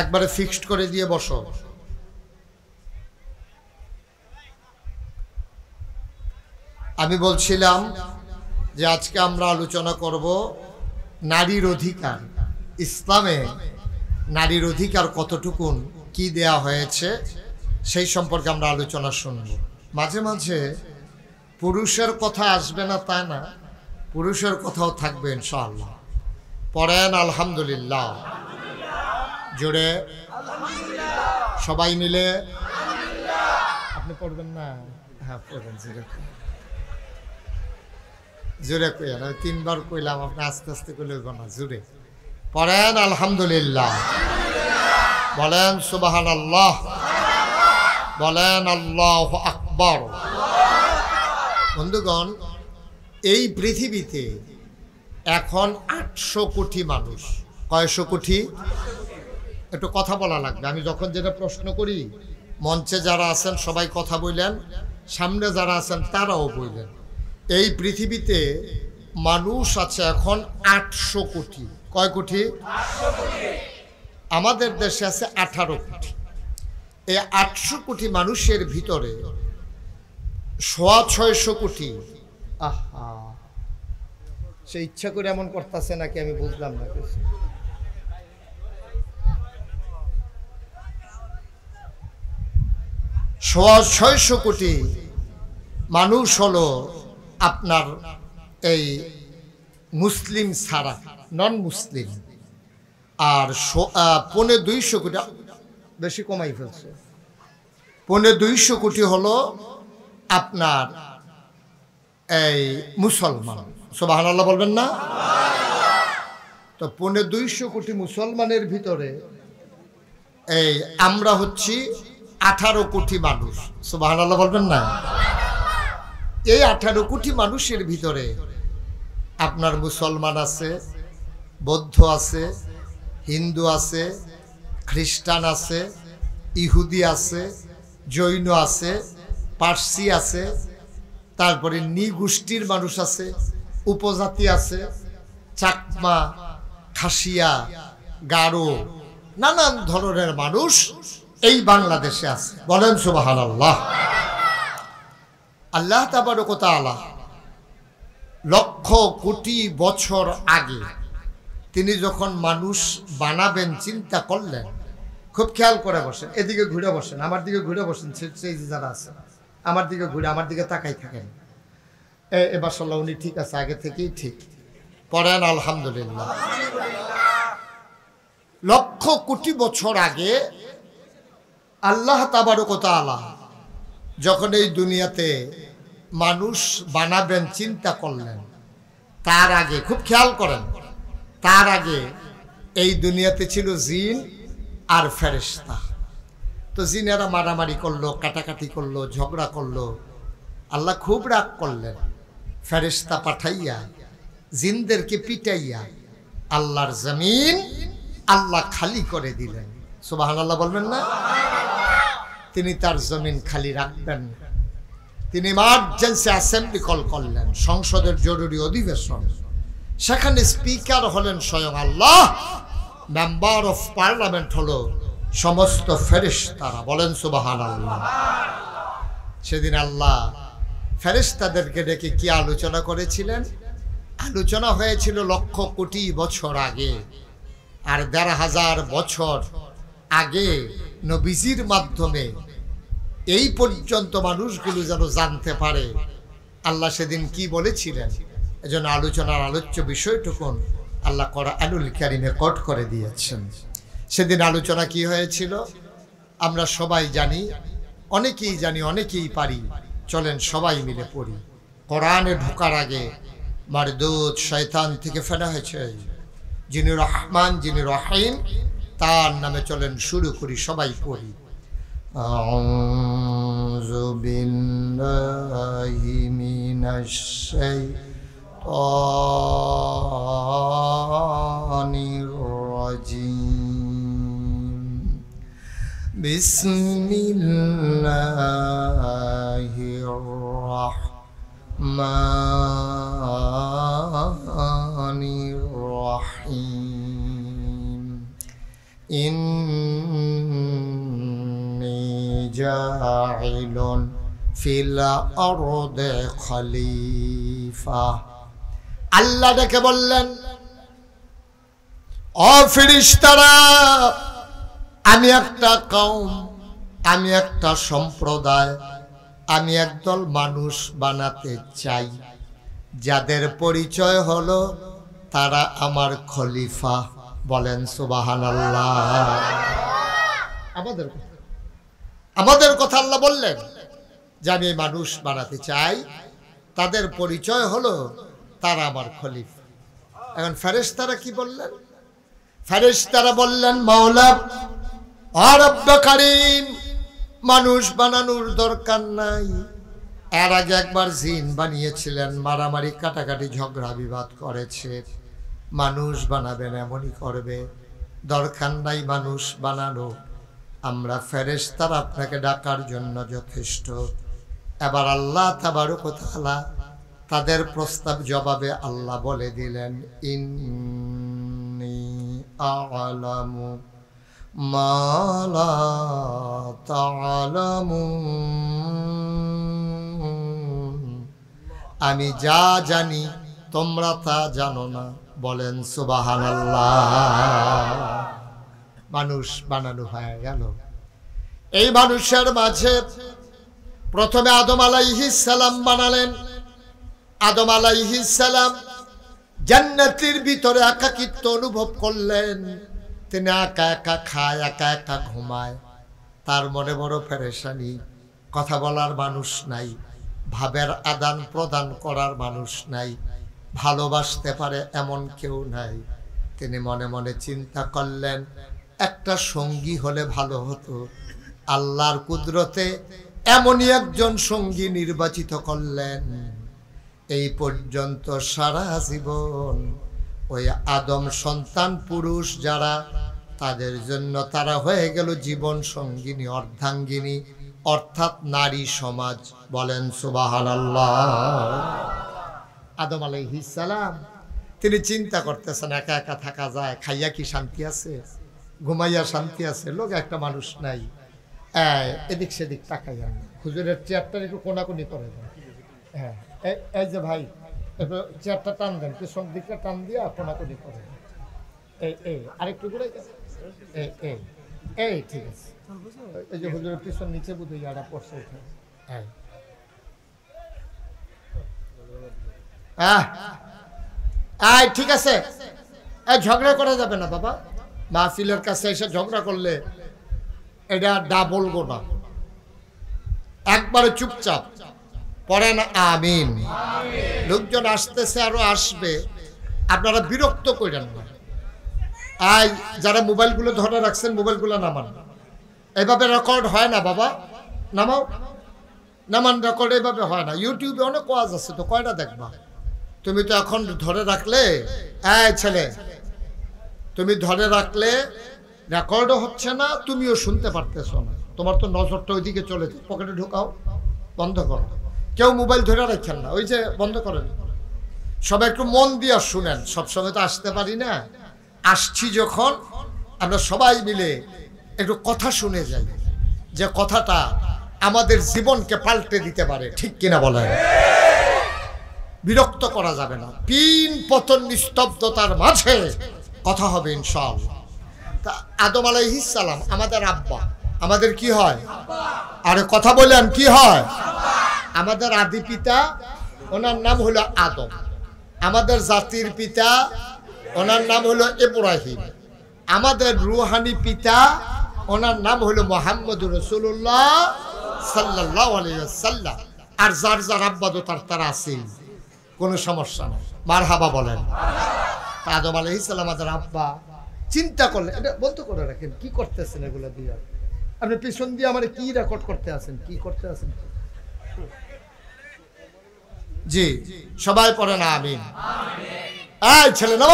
একবারে ফিক্সড করে দিয়ে বসো। আমি বলছিলাম যে আজকে আমরা আলোচনা করব নারীর অধিকার। ইসলামে নারীর অধিকার কতটুকুন, কি দেয়া হয়েছে, সেই সম্পর্কে আমরা আলোচনা শুনব। মাঝে মাঝে পুরুষের কথা আসবে না তা না, পুরুষের কথাও থাকবে ইনশাআল্লাহ। পড়েন আলহামদুলিল্লাহ জোরে, সবাই মিলে। আপনি পড়বেন না? হ্যাঁ পড়বেন, জোরে জোরে কইলেন। আমি 3 বার কইলাম, আপনি আস্তে আস্তে কইলে না, জোরে পড়েন আলহামদুলিল্লাহ। বলেন সুবহানাল্লাহ, বলেন আল্লাহু আকবার। বন্ধুগণ, এই পৃথিবীতে এখন 800 কোটি মানুষ। কয়শো কোটি? একটু কথা বলা লাগবে। আমি যখন যেটা প্রশ্ন করি, মঞ্চে যারা আছেন সবাই কথা বললেন, সামনে যারা আছেন তারাও বললেন। এই পৃথিবীতে মানুষ আছে এখন 800 কোটি। কয় কোটি? আমাদের দেশে আছে 18 কোটি। এই 800 কোটি মানুষের ভিতরে 650 কোটি, আহা, সে ইচ্ছা করে এমন করতেছে নাকি আমি বুঝলাম না। 650 কোটি মানুষ হলো আপনার এই মুসলিম ছাড়া, নন মুসলিম। আর 250 কোটি, বেশি কমাই ফেলছে, 250 কোটি হলো আপনার এই মুসলমান। সুবহানাল্লাহ বলবেন না? তো 250 কোটি মুসলমানের ভিতরে এই আমরা হচ্ছি 18 কোটি মানুষ। সুবহানাল্লাহ বলবেন না? এই 18 কোটি মানুষের ভিতরে আপনার মুসলমান আছে, বৌদ্ধ আছে, হিন্দু আছে, খ্রিস্টান আছে, ইহুদি আছে, জৈন আছে, পার্সি আছে, তারপরে নৃগোষ্ঠীর মানুষ আছে, উপজাতি আছে, চাকমা, খাসিয়া, গারো, নানান ধরনের মানুষ এই বাংলাদেশে আছে। বলেন সুবহানাল্লাহ। আল্লাহ তাবারক ওয়া তাআলা লক্ষ কোটি বছর আগে তিনি যখন মানুষ বানাবেন চিন্তা করলেন, খুব খেয়াল করে বসেন, এদিকে ঘুরে বসেন, আমার দিকে ঘুরে বসেন, সেই যারা আছে আমার দিকে ঘুরে, আমার দিকে তাকাই থাকেন। এবার সাল্লাহ উনি ঠিক আছে, আগে থেকেই ঠিক। পড়েন আলহামদুলিল্লাহ। লক্ষ কোটি বছর আগে আল্লাহ তাবারক ওয়া তাআলা যখন এই দুনিয়াতে মানুষ বানাবেন চিন্তা করলেন, তার আগে খুব খেয়াল করেন, তার আগে এই দুনিয়াতে ছিল জিন আর ফেরেশতা। তো জিনেরা মারামারি করলো, কাটাকাটি করলো, ঝগড়া করলো। আল্লাহ খুব রাগ করলেন, ফেরেশতা পাঠাইয়া জিনদেরকে পিটাইয়া আল্লাহর জমিন আল্লাহ খালি করে দিলেন। সুবহানাল্লাহ বলবেন না? তিনি তার জমিন খালি রাখবেন। তিনি ইমার্জেন্সি অ্যাসেম্বলি কল করলেন, সংসদের জরুরি অধিবেশন। সেখানে স্পিকার হলেন স্বয়ং আল্লাহ, মেম্বার অফ পার্লামেন্ট হলো সমস্ত ফেরেশতারা। বলেন সুবহানাল্লাহ। সেদিন আল্লাহ ফেরেশতাদেরকে ডেকে কি আলোচনা করেছিলেন? আলোচনা হয়েছিল লক্ষ কোটি বছর আগে, আর ১,৫০০ বছর আগে নবীজির মাধ্যমে এই পর্যন্ত মানুষগুলো যেন জানতে পারে আল্লাহ সেদিন কি বলেছিলেন। এজন্য আলোচনার আলোচ্য বিষয়টুকুন আল্লাহ কোরআনুল কারীমে কোট করে দিয়েছেন। সেদিন আলোচনা কি হয়েছিল আমরা সবাই জানি, অনেকেই জানি, অনেকেই পারি। চলেন সবাই মিলে পড়ি। কোরআনে ঢোকার আগে মারদুদ শয়তান থেকে ফেলা হয়েছে, যিনি রহমান যিনি রহিম, তার নামে চলেন শুরু করি, সবাই পড়ি। আউযু বিল্লাহি মিনাশ শাইতানির রাজিম। বিসমিল্লাহির রাহমানির রাহিম। ইন্নী জাইলুন ফিল আরদি খলিফা। আল্লাহ ডেকে বললেন, ও ফেরেশতারা, আমি একটা কওম, আমি একটা সম্প্রদায়, আমি একদল মানুষ বানাতে চাই যাদের পরিচয় হলো তারা আমার খলিফা। বলেন সুবহানাল্লাহ। আমাদের কথা আল্লাহ বললেন যে আমি মানুষ বানাতে চাই, তাদের পরিচয় হলো তারা আমার খলিফা। এখন ফেরেশতারা কি বললেন? ফেরেশতারা বললেন, মাওলা ও রব্ব কারীম, মানুষ বানানোর দরকার নাই। এর আগে একবার জিন বানিয়েছিলেন, মারামারি কাটাকাটি ঝগড়া বিবাদ করেছে। মানুষ বানাবেন এমনই করবে, দরকার নাই মানুষ বানানো। আমরা ফেরেশতারা আপনাকে ডাকার জন্য যথেষ্ট। এবার আল্লাহ তাবারক ওয়া তাআলা তাদের প্রস্তাব জবাবে আল্লাহ বলে দিলেন, ইন্নী আ'লামু মা লা তা'লামুন, আমি যা জানি তোমরা তা জানো না। বলেন সুবহানাল্লাহ। মানুষ বানানো হয়ে গেল। এই মানুষের মাঝে প্রথমে আদম আলাইহিস সালাম বানালেন। আদম আলাইহিস সালাম জান্নাতের ভিতরে একাকিত্ব অনুভব করলেন। তিনি একা একা খায়, একা একা ঘুমায়। তার মনে বড় পেরেশানি, কথা বলার মানুষ নাই, ভাবের আদান প্রদান করার মানুষ নাই, ভালোবাসতে পারে এমন কেউ নাই। তিনি মনে মনে চিন্তা করলেন, একটা সঙ্গী হলে ভালো হতো। আল্লাহর কুদরতে এমনই একজন সঙ্গী নির্বাচিত করলেন। এই পর্যন্ত সারা জীবন ওই আদম সন্তান পুরুষ যারা, তাদের জন্য তারা হয়ে গেল জীবন সঙ্গিনী, অর্ধাঙ্গিনী, অর্থাৎ নারী সমাজ। বলেন সুবহানাল্লাহ। আদম আলাইহিস সালাম তিনি চিন্তা করতেছেন, একা একা থাকা যায়? খাইয়া কি শান্তি আছে? ঘুমাইয়া শান্তি আছে? লোক একটা মানুষ নাই। এদিক সেদিক তাকাইয়া না, হুজুরের চেয়ারটা একটু কোনাকুনি করে দেন। হ্যাঁ, এই যে ভাই, একটু চেয়ারটা টান দেন, পিছন দিকটা টান দিয়া কোনাকুনি করে। এই আরেকটু করে, এই ঠিক আছে। এই যে হুজুরের পিছন নিচে বুঝে ইয়াটা পড়ছে। ঠিক আছে, ঝগড়া করা যাবে না বাবা। মাহফিলের কাছে এসে ঝগড়া করলে এটা ডাবল গোনা। একবারে চুপচাপ পড়েন আমিন। লোকজন আসতেছে, আরো আসবে, আপনারা বিরক্ত করেন না। যারা মোবাইলগুলো ধরে রাখছেন, মোবাইলগুলো নামান। এইভাবে রেকর্ড হয় না বাবা, নামাও, নামান। রেকর্ড এইভাবে হয় না। ইউটিউবে অনেক ওয়াজ আছে, তো কয়টা দেখবা? তুমি তো এখন ধরে রাখলে, এই ছেলে তুমি ধরে রাখলে রেকর্ডও হচ্ছে না, তুমিও শুনতে পারতেছ না, তোমার তো নজরটা ওইদিকে চলে, পকেটে ঢোকাও, বন্ধ করো। কেউ মোবাইল ধরে রাখেন না, ওই যে বন্ধ করেন। সবাই একটু মন দিয়ে শুনেন, সবসময় তো আসতে পারি না, আসছি যখন আমরা সবাই মিলে একটু কথা শুনে যাই, যে কথাটা আমাদের জীবনকে পাল্টে দিতে পারে, ঠিক কিনা বলেন? বিরক্ত করা যাবে না, পিন পতন নিস্তব্ধতার মাঝে কথা হবে ইনশাআল্লাহ। তা আদম আলাইহিস সালাম আমাদের আব্বা, আমাদের কি হয়? আরে কথা বলেন, কি হয়? আমাদের আদি পিতা, ওনার নাম হলো আদম। আমাদের জাতির পিতা, ওনার নাম হলো ইব্রাহিম। আমাদের রুহানি পিতা, ওনার নাম হলো মুহাম্মদুর রাসূলুল্লাহ সাল্লাল্লাহু আলাইহি ওয়াসাল্লাম। আর যার যার আব্বা তো তার আছে, কোনো সমস্যা নেই, মারহাবা বলেন। আদম আলাইহিস সালাম আমাদের আব্বা। চিন্তা করলেন, এটা বন্ধ করে রাখেন, কি করতেছেন এগুলো দিয়ে? আপনি পিছন দিয়ে আমার কি রেকর্ড করতে আছেন, কি করতে আছেন? জি, সবাই পড়েন আমিন। এই ছেলে না,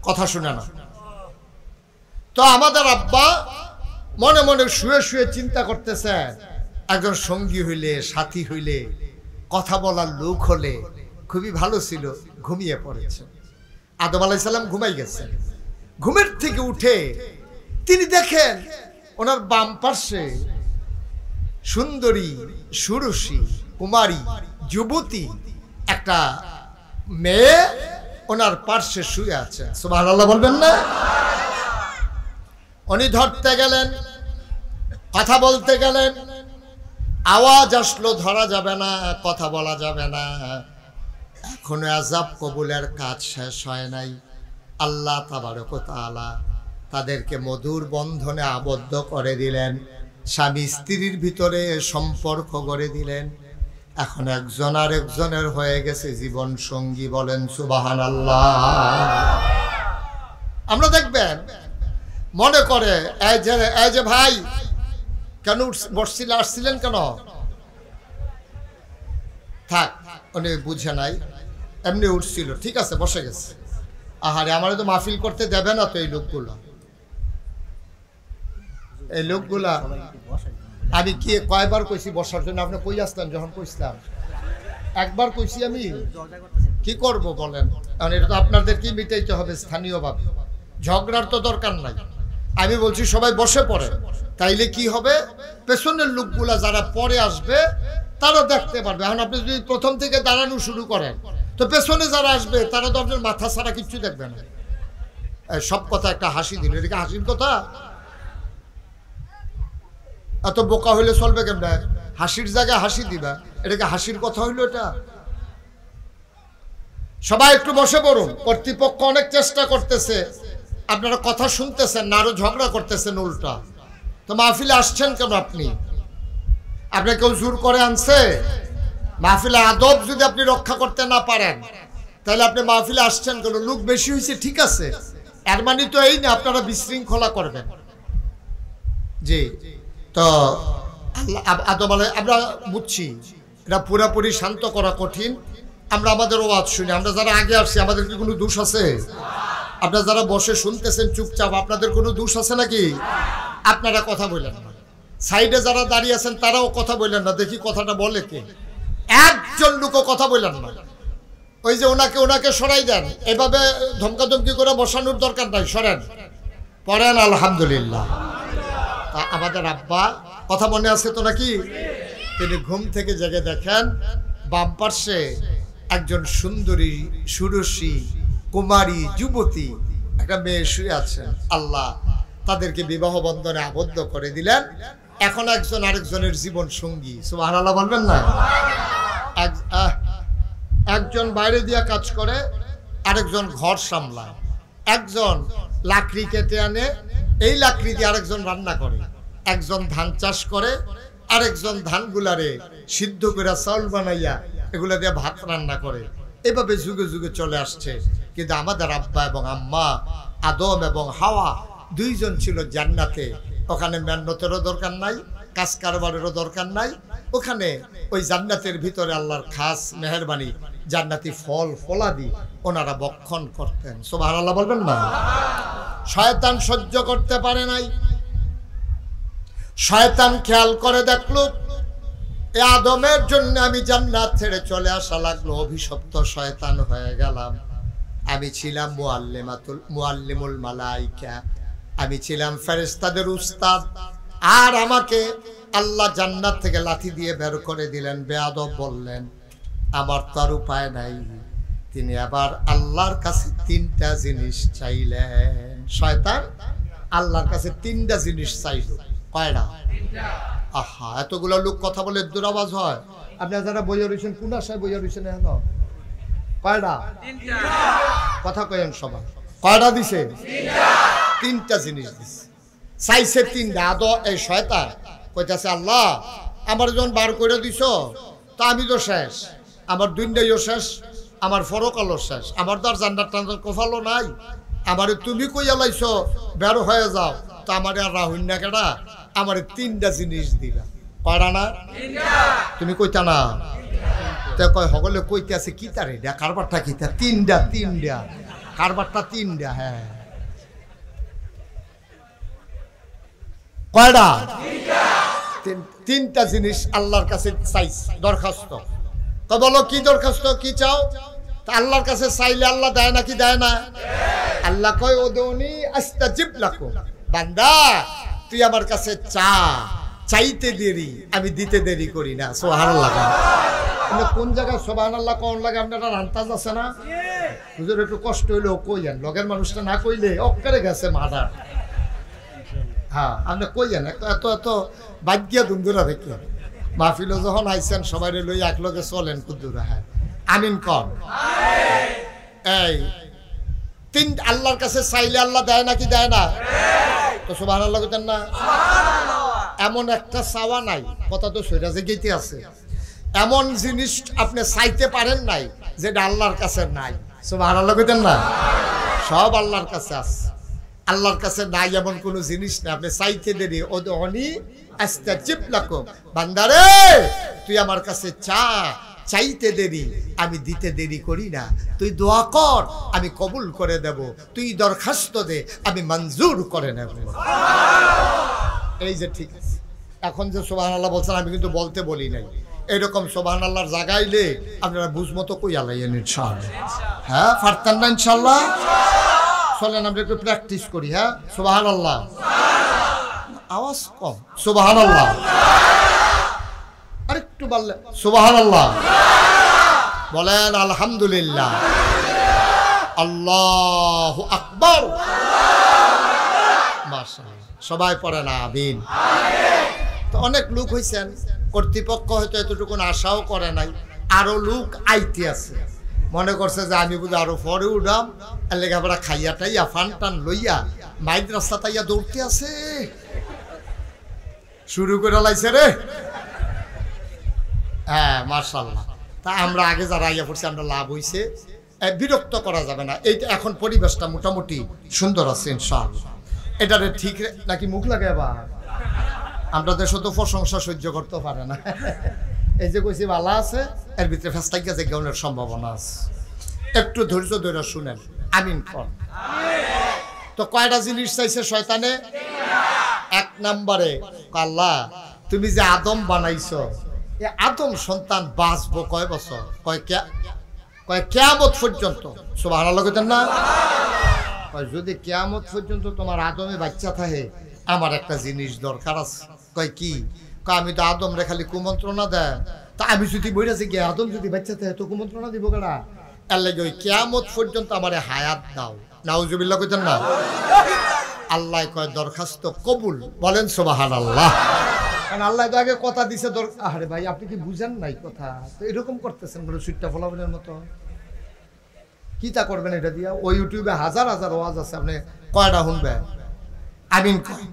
কথা শুনে না। তো আমাদের আব্বা মনে মনে শুয়ে শুয়ে চিন্তা করতেছে, একজন সঙ্গী হইলে, সাথী হইলে, কথা বলার লোক হলে খুবই ভালো ছিল। ঘুমিয়ে পড়েছে আদম আলাইহিস সালাম, ঘুমাই গেছেন। ঘুমের থেকে উঠে তিনি দেখেন ওনার বাম পার্শ্বে সুন্দরী, সুরসী, কুমারী, যুবতী একটা মেয়ে ওনার পার্শ্বে শুয়ে আছে। সুবহানাল্লাহ বলবেন না? উনি ধরতে গেলেন, কথা বলতে গেলেন, আওয়াজ আসলো, ধরা যাবে না, কথা বলা যাবে না। এখনো আযাব কবুলের কাজ শেষ হয় নাই। আল্লাহ তাবারক ওয়া তাআলা তাদেরকে মধুর বন্ধনে আবদ্ধ করে দিলেন, স্বামী স্ত্রীর ভিতরে সম্পর্ক গড়ে দিলেন। এখন একজন আর একজনের হয়ে গেছে জীবন সঙ্গী। বলেন সুবহানাল্লাহ। আমরা দেখবেন মনে করে এই যে ভাই কেন আসছিলেন কেন? থাক, উনি বুঝে নাই, এমনি উঠছিল, ঠিক আছে, বসে গেছে। আহারে, আমারে তো মাহফিল করতে দেবে না তো এই লোকগুলা। আমি কি কয়বার কইছি বসার জন্য? আপনি কই আসলেন যখন কইছিলাম? একবার কইছি আমি। কি করব বলেন? কারণ এটা তো আপনাদেরকেই মিটাইতে হবে স্থানীয়ভাবে, ঝগড়ার তো দরকার নাই। আমি বলছি সবাই বসে পড়ে, তাইলে কি হবে, পেছনের লোকগুলা যারা পরে আসবে তারা দেখতে পারবে। এখন আপনি যদি প্রথম থেকে দাঁড়ানো শুরু করেন, তো পেছনে যারা আসবে তারা তো আপনার মাথা ছাড়া কিচ্ছু দেখবে না। সব কথা একটা হাসি দিল, এটা কি হাসির কথা? এত বোকা হইলে চলবে কেমন? হাসির জায়গায় হাসি দিবা, এটাকে হাসির কথা হইলো এটা? সবাই একটু বসে পড়ুন। কর্তৃপক্ষ অনেক চেষ্টা করতেছে, আপনারা কথা শুনতেছেন না, আরো ঝগড়া করতেছেন উল্টা। তো মাহফিলে আসছেন কেন? আপনি কেউ জোর করে আনছে? মাহফিলে আদব যদি আপনি রক্ষা করতে না পারেন, তাহলে আপনি মাহফিলে আসছেন কেন? লোক বেশি হয়েছে, ঠিক আছে, এর মানে তো এই না আপনারা বিশৃঙ্খলা করবেন। জি, তো আদম আলাইহিস, আমরা বুঝছি এটা পুরাপুরি শান্ত করা কঠিন। আমরা আমাদের ওয়াজ শুনি, আমরা যারা আগে আসছি আমাদের কি কোনো দোষ আছে? আপনারা যারা বসে শুনতেছেন চুপচাপ, আপনাদের কোনো দোষ আছে নাকি? আপনারা কথা বললেন না, সাইডে যারা দাঁড়িয়ে আছেন তারাও কথা বললেন না। দেখি কথাটা বলে কে? একজন লোকও কথা বললেন না। ওই যে ওনাকে সরাই দেন, এভাবে ধমকাধমকি করে বসানোর দরকার নাই, সরেন, পড়েন আলহামদুলিল্লাহ। আমাদের আব্বা, কথা মনে আছে তো নাকি? তিনি ঘুম থেকে জেগে দেখেন বাম পার্শ্বে একজন সুন্দরী, সুরসী, কুমারী, যুবতী একটা মেয়ে শুয়ে আছেন। আল্লাহ তাদেরকে বিবাহ বন্ধনে আবদ্ধ করে দিলেন। এখন একজন আরেকজনের জীবন সঙ্গী। সুবহানাল্লাহ বলবেন না? একজন বাইরে দিয়া কাজ করে, আরেকজন ঘর সামলায়। একজন লাকড়ি কেটে আনে, এই লাকড়ি দিয়ে আরেকজন রান্না করে। একজন ধান চাষ করে, আরেকজন ধানগুলারে সিদ্ধ করে চাউল বানাইয়া এগুলা দিয়ে ভাত রান্না করে। এভাবে যুগে যুগে চলে আসছে। কিন্তু আমাদের আব্বা এবং আম্মা, আদম এবং হাওয়া, দুইজন ছিল জান্নাতে। ওখানে মেহনতেরও দরকার নাই, কাজ কারবারেরও দরকার নাই। ওখানে ওই জান্নাতের ভিতরে আল্লাহর খাস মেহেরবানি জান্নাতি ফল ফলাদি ওনারা বক্ষণ করতেন। সুবহানাল্লাহ বলবেন না? শয়তান সহ্য করতে পারে নাই। শয়তান খেয়াল করে দেখলো এ আদমের জন্য আমি জান্নাত ছেড়ে চলে আসা লাগলো, অভিশপ্ত শয়তান হয়ে গেলাম। আমি ছিলাম মুআল্লিমুল মালাইকা, আমি ছিলাম ফেরেশতাদের উস্তাদ, আর আমাকে আল্লাহ জান্নাত থেকে লাথি দিয়ে বের করে দিলেন। বেয়াদব বললেন আমার তো আর উপায় নাই। তিনি আবার আল্লাহর কাছে 3টা জিনিস চাইলেন। শয়তান আল্লাহর কাছে 3টা জিনিস চাইল। কয়টা? আহা, এতগুলো লোক কথা বলে দুরাওয়াজ হয়। আপনারা যারা বইয়া রয়েছেন কোন আশায় বইয়া রয়েছেন এখন? কয়টা? কথা কয়েন সবাই। কয়টা দিছে? 3টা জিনিস দিছে। চাইছে 3টা। আদো এই শয়তান কইতাছে আল্লাহ আমার যখন বার করে দিছ তা আমি তো শেষ, আমার দুনিয়াও শেষ, আমার পরকালও শেষ, আমার তো আর জান্নাত টান্নাত কফালো নাই। আমারে তুমি কইয়া লাইছো বের হয়ে যাও, তো আমার আর রাহুল না কেডা? আমার 3টা জিনিস দিলা। কয়টা না? তুমি কইতা না? তা কয় সকলে কইতে আছে কি তার এটা কারবারটা কি তা? 3টা কারবারটা 3টা। হ্যাঁ কয়টা? 3টা জিনিস আল্লাহর কাছে চাইছ, দরখাস্ত। তো বলো কি দরখাস্ত, কি চাও? তা আল্লাহর কাছে চাইলে আল্লাহ দেয় নাকি দেয় না? আল্লাহ কয় উদউনি আস্তাজিব লাকুম, বান্দা তুই আমার কাছে চা, চাইতে দেরি আমি দিতে দেরি করি না। সুবহানাল্লাহ। কোন জায়গায় সুবহানাল্লাহ কোন লাগে আপনারা আন্তাজ আছে না? হুজুর একটু কষ্ট হইলেও কইয়েন, লগের মানুষটা না কইলে অক্কারে গেছে মাদার। হ্যাঁ আপনি কইয়েন, এত এত বাগ্যা দুন্দুরা থেকে মাহফিলও যখন আইছেন সবাই লই একলগে চলেন কুদ্দুরা। হ্যাঁ আমিন কন। এই 3 আল্লাহর কাছে চাইলে আল্লাহ দেয় নাকি দেয় না? তো সুবহানাল্লাহ কইতেন না? এমন একটা চাওয়া নাই, কথা তো সৈরাজে গেইতে আছে, এমন জিনিস আপনি চাইতে পারেন নাই যেটা আল্লাহর কাছে নাই। সুবহানাল্লাহ কইতেন না? সব আল্লাহর কাছে আছে। আল্লাহর কাছে নাই এমন কোনো জিনিস না। আপনি চাইতে দেরি উদউনি আস্তাজিব লাকুম, বান্দারে তুই আমার কাছে চা, চাইতে দেরি আমি দিতে দেরি করি না। তুই দোয়া কর আমি কবুল করে দেব, তুই দরখাস্ত দে আমি মঞ্জুর করে নেব। এই যে ঠিক আছে। এখন যে সুবহানাল্লাহ বলছেন আমি কিন্তু বলতে বলি নাই। এরকম সুবহানাল্লাহর জাগাইলে আপনারা বুঝমতো কইয়া লাইয়েন ইনশাআল্লাহ। হ্যাঁ পারতেন না ইনশাআল্লাহ? চলেন আমরা একটু প্র্যাকটিস করি। হ্যাঁ সুবহানাল্লাহ, আওয়াজ কম। সুবহানাল্লাহ আরেকটু বললেন সুবহানাল্লাহ। বলেন আলহামদুলিল্লাহ, আল্লাহু আকবার। মাশাআল্লাহ, সবাই পড়েন আমিন। তো অনেক লোক হইছেন, কর্তৃপক্ষ হয়তো এতটুকুন আশাও করে নাই, আরো লোক আইতে আছে। মনে করছে যে আমি বুঝি আরো পরে উঠাম, এর লেগে আমরা খাইয়া টাইয়া ফান টান লইয়া মাইদ রাস্তা তাইয়া দৌড়তে আছে, শুরু করে লাইছে রে। হ্যাঁ মাশাআল্লাহ। তা আমরা আগে যারা আইয়া পড়ছি আমরা লাভ হইছে, বিরক্ত করা যাবে না। এইটা এখন পরিবেশটা মোটামুটি সুন্দর আছে ইনশাআল্লাহ। এটারে ঠিক নাকি মুখ লাগে আবার? আমরা দেশে তো প্রশংসা সহ্য করতে পারে না। এই যে কইছি ভালো আছে, এর ভিতরে ফেস্টাইকা যে গাউনের সম্ভাবনা আছে। একটু ধৈর্য ধরে শুনেন আমিন কর। তো কয়টা জিনিস চাইছে শয়তানে? 1 নম্বরে আল্লাহ তুমি যে আদম বানাইছো, এই আদম সন্তান বাঁচবো কয় বছর? কয় কিয়ামত পর্যন্ত। সুবহানাল্লাহ কইতেন না? কয় যদি কিয়ামত পর্যন্ত তোমার আদমে বাচ্চা থাকে আমার একটা জিনিস দরকার আছে। কয় কি? কয় আমি তো আদম রে খালি কুমন্ত্রণা দেয়, তা আমি যদি বইরাছি গিয়ে আদম যদি বাচ্চা থাকে তো কুমন্ত্রণা দিব কেনা? এর লাগে ওই কিয়ামত পর্যন্ত আমারে হায়াত দাও। নাউজুবিল্লাহ কইতেন না? আল্লাহ কয় দরখাস্ত কবুল। বলেন সুবহানাল্লাহ। কারণ আল্লাহ তো আগে কথা দিছে। আরে ভাই আপনি কি বুঝেন নাই কথা? তো এরকম করতেছেন বলে সুইটটা ফলাফলের মতো। কি তা করবেন এটা দিয়া? ওই ইউটিউবে হাজার হাজার ওয়াজ আছে, আপনি কয়টা শুনবেন? আমিন কয়।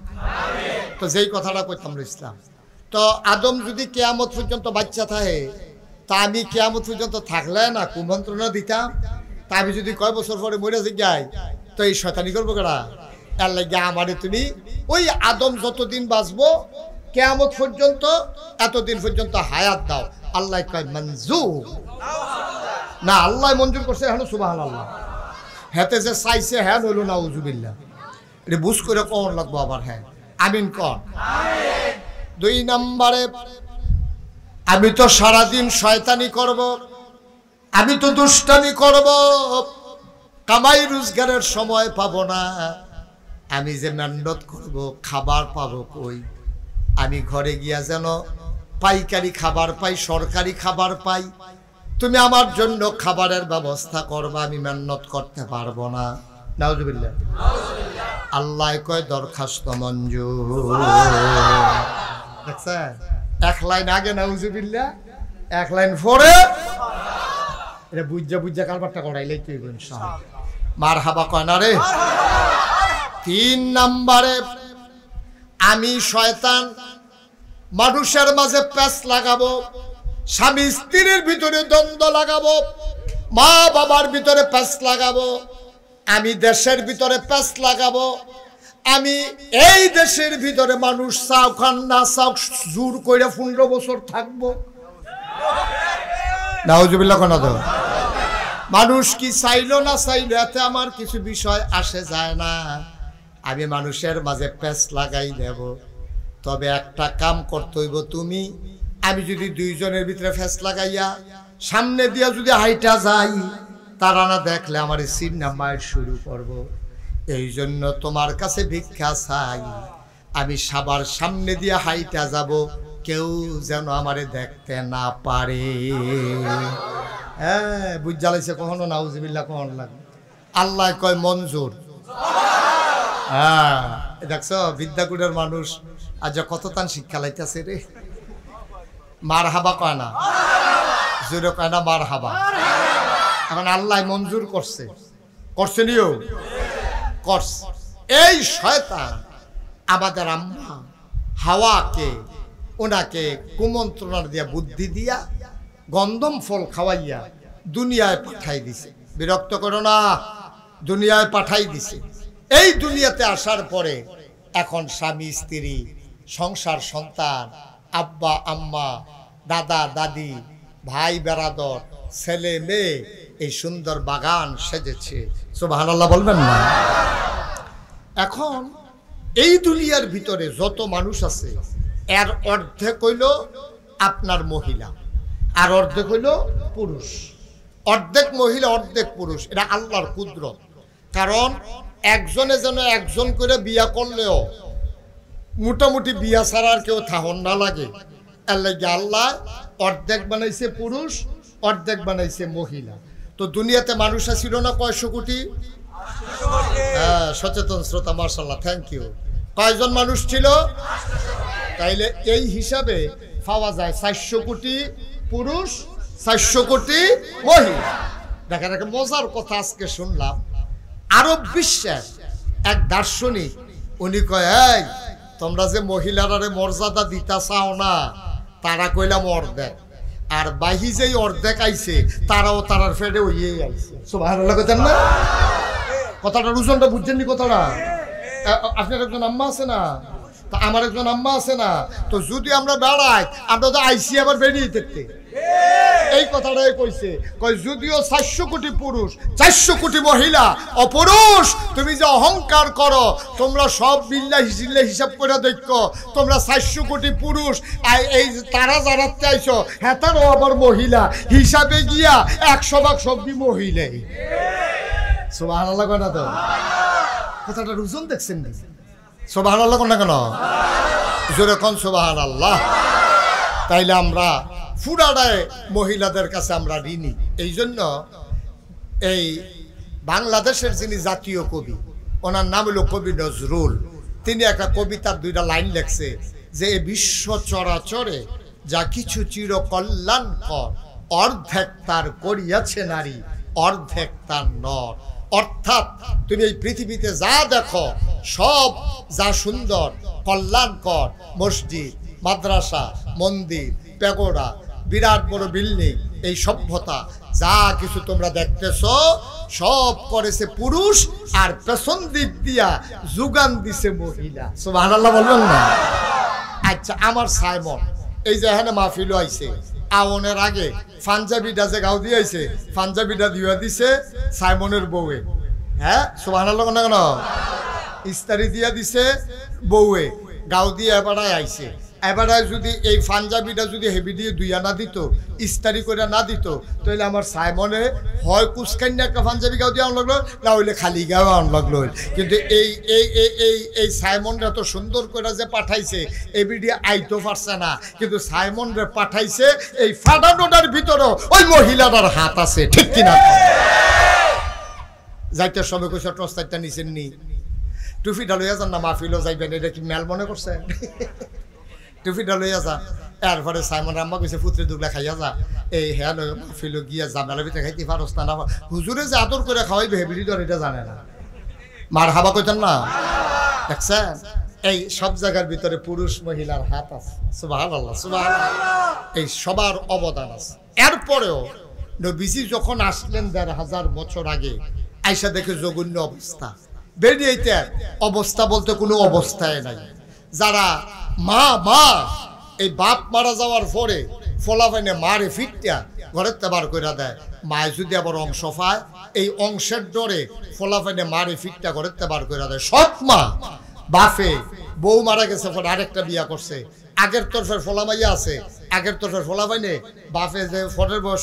তো যেই কথাটা কইতাম ইসলাম, তো আদম যদি কিয়ামত পর্যন্ত বাচ্চা থাকে, তা আমি কিয়ামত পর্যন্ত থাকলে না কুমন্ত্রণা দিতাম। তা আমি যদি কয় বছর পরে মরে যাই তো এই শয়তানি করবো কেনা? এর লাগে আমারে তুমি ওই আদম যতদিন বাঁচবো কিয়ামত পর্যন্ত এতদিন পর্যন্ত হায়াত দাও। আল্লাহ কয় মঞ্জুর না, আল্লাহ মঞ্জুর করছে এখন সুবহানাল্লাহ। হেতে যে চাইছে হ্যাঁ হইল নাউজুবিল্লাহ, এটা বুঝ করে কখন লাগবো আবার হ্যাঁ আমিন কর। 2 নম্বরে আমি তো সারাদিন শয়তানি করব, আমি তো দুষ্টামি করব, কামাই রোজগারের সময় পাবো না। আমি যে মেহনত করব খাবার পাবো কই? আমি ঘরে গিয়া যেন পাইকারি খাবার পাই, সরকারি খাবার পাই। তুমি আমার জন্য খাবারের ব্যবস্থা করবা, আমি মেহনত করতে পারবো না। নাউজুবিল্লাহ। আল্লাহ কয় দরখাস্ত মঞ্জুর। দেখছেন, 1 লাইন আগে নাউজুবিল্লাহ, 1 লাইন পরে এটা বুঝা কারবারটা করাইলেই তুই ইনশাআল্লাহ মারহাবা কয় না রে। 3 নম্বরে আমি শয়তান মানুষের মাঝে প্যাঁচ লাগাবো, স্বামী স্ত্রীর ভিতরে দ্বন্দ্ব লাগাবো, মা বাবার ভিতরে প্যাঁচ লাগাবো, আমি দেশের ভিতরে প্যাঁচ লাগাবো, আমি এই দেশের ভিতরে মানুষ চাও খান না চাও জোর করে 15 বছর থাকবো। নাউজুবিল্লাহ কোন তো মানুষ কি চাইলো না চাইলো এতে আমার কিছু বিষয় আসে যায় না, আমি মানুষের মাঝে প্যাঁচ লাগাই দেব। তবে একটা কাম করতে হইব, তুমি আমি যদি 2 জনের ভিতরে প্যাঁচ লাগাইয়া সামনে দিয়া যদি হাইটা যাই, তারা না দেখলে আমার চিন্না মায়ের শুরু করব। এই জন্য তোমার কাছে ভিক্ষা চাই, আমি সবার সামনে দিয়ে হাইটা যাব, কেউ যেন আমারে দেখতে না পারে। হ্যাঁ বুঝালাইছে কখনো নাউজুবিল্লাহ কখন লাগে। আল্লাহ কয় মঞ্জুর। হ্যাঁ দেখছো বিদ্যাকুটের মানুষ আজ কত তান শিক্ষা লাইতেছে রে। মারহাবা কয় না, জোরে কয় না মারহাবা। এখন আল্লাহ মঞ্জুর করছে, করছে নিও করছে। এই শয়তান আমাদের আম্মা হাওয়াকে ওনাকে কুমন্ত্রণা দিয়া বুদ্ধি দিয়া গন্ধম ফল খাওয়াইয়া দুনিয়ায় পাঠাই দিছে। বিরক্ত করো না, দুনিয়ায় পাঠাই দিছে। এই দুনিয়াতে আসার পরে এখন স্বামী স্ত্রী সংসার সন্তান আব্বা আম্মা দাদা দাদি ভাই বেরাদর ছেলে মেয়ে এই সুন্দর বাগান সেজেছে। সুবহানাল্লাহ বলবেন না? এখন এই দুনিয়ার ভিতরে যত মানুষ আছে এর অর্ধেক হইল আপনার মহিলা আর অর্ধেক হইল পুরুষ। অর্ধেক মহিলা অর্ধেক পুরুষ, এটা আল্লাহর কুদরত। কারণ একজনে যেন একজন করে বিয়া করলেও মোটামুটি বিয়া ছাড়া আর কেউ থাহন না লাগে, এর লাগে আল্লাহ অর্ধেক বানাইছে পুরুষ অর্ধেক বানাইছে মহিলা। তো দুনিয়াতে মানুষ ছিল না কয়শো কোটি? হ্যাঁ সচেতন শ্রোতা মাশাআল্লাহ, থ্যাংক ইউ। কয়জন মানুষ ছিল? তাইলে এই হিসাবে পাওয়া যায় 400 কোটি পুরুষ 400 কোটি মহিলা। দেখেন একটা মজার কথা আজকে শুনলাম, আরব বিশ্বের এক দার্শনিক উনি কয়, এই তোমরা যে মহিলারা মর্যাদা দিতা চাও না, তারা কইলাম অর্ধেক, আর বাহি যেই অর্ধেক আইছে তারাও তারার ফেডে হইয়েই আইছে। সুবহানাল্লাহ কইতেন না? কথাটা রুজনটা বুঝছেননি কথাটা? আপনার একজন আম্মা আছে না, তা আমার একজন আম্মা আছে না, তো যদি আমরা বেড়াই আমরা তো আইসি আবার বেরিয়ে দেখতে। এই কথাটাই কইছে, কই যদিও 400 কোটি পুরুষ 400 কোটি মহিলা অপুরুষ, তুমি যে অহংকার করো তোমরা সব বিল্লাহ হিসাব করে দেখো, তোমরা 400 কোটি পুরুষ এই তারা যারাতে আইছো হ্যাঁ তারও আবার মহিলা হিসাবে গিয়া 100% সবই মহিলাই। সুবহানাল্লাহ কয় না তো? কথাটা রুজন দেখছেন না? সুবহানাল্লাহ কোন না কেন? জোরে কোন সুবহানাল্লাহ। তাইলে আমরা ফুরাডায় মহিলাদের কাছে আমরা ঋণী। এই জন্য এই বাংলাদেশের যিনি জাতীয় কবি, ওনার নাম হলো কবি নজরুল। তিনি একটা কবিতার 2টা লাইন লেখছে যে বিশ্ব চরাচরে যা কিছু চির কল্যাণকর, অর্ধেক তার করিয়াছে নারী, অর্ধেক তার নর। অর্থাৎ তুমি এই পৃথিবীতে যা দেখো সব যা সুন্দর কল্যাণকর, মসজিদ মাদ্রাসা মন্দির পেগোডা বিরাট বড় বিল্ডিং, এই সভ্যতা যা কিছু তোমরা দেখতেছ সব করেছে পুরুষ, আর পেছন দিক দিয়া যোগান দিছে মহিলা। সুবহানাল্লাহ বলবেন না? আচ্ছা আমার সাইমন এই যে এখানে মাহফিলও আইছে আওনের আগে পাঞ্জাবিটা যে গাও দিয়ে আইছে পাঞ্জাবিটা দিয়ে দিছে সাইমনের বউয়ে হ্যাঁ সুবহানাল্লাহ না কেন ইস্তারি দিয়া দিছে বউয়ে গাও দিয়ে এবারায় আইছে এবারায় যদি এই পাঞ্জাবিটা যদি হেভি দিয়ে দুইয়া না দিত ইস্তারি করে না দিত তাহলে আমার সাইমনে হয় কুচকান্যা একটা পাঞ্জাবি গাও দিয়ে আন লাগলো না হইলে খালি গাও আন লাগলো কিন্তু এই এই এই এই এই সাইমনরা তো সুন্দর করে যে পাঠাইছে এই ভিডিও আইতো পারছে না কিন্তু সাইমনরে পাঠাইছে এই ফাটানোটার ভিতরেও ওই মহিলাটার হাত আছে ঠিক কিনা যাইতে সবে কইছে টস্তারটা নিছেন নি টুপিটা লইয়া যান না মাহফিলও যাইবেন এটা কি মেল মনে করছে টুপিটা লইয়া যা এরপরে সাইমন আম্মা কইছে পুত্রে দুগলা খাইয়া যা এই হ্যাঁ মাহফিলও গিয়া জামেলা ভিতরে খাইতে পারস না হুজুরে যে আদর করে খাওয়াইবে হেবিলি ধর এটা জানে না মার হাবা কইতেন না দেখছেন এই সব জায়গার ভিতরে পুরুষ মহিলার হাত আছে সুবহানাল্লাহ সুবহানাল্লাহ এই সবার অবদান আছে এরপরেও নবীজি যখন আসলেন ১৫০০ বছর আগে আইসা দেখে জঘন্য অবস্থা বেরিয়েতে অবস্থা বলতে কোনো অবস্থায় নাই যারা মা মা এই বাপ মারা যাওয়ার পরে ফলাফাইনে মারে ফিরটা ঘরের তেবার করে দেয় মায় যদি আবার অংশ পায় এই অংশের ডরে ফলাফাইনে মারে ফিরটা ঘরের তেবার করে দেয় সব মা বাপে বউ মারা গেছে পরে আরেকটা বিয়া করছে আগের তরফের ফলামাইয়া আছে আগের তরফের ফলাফাইনে বাপে যে ফটের বয়স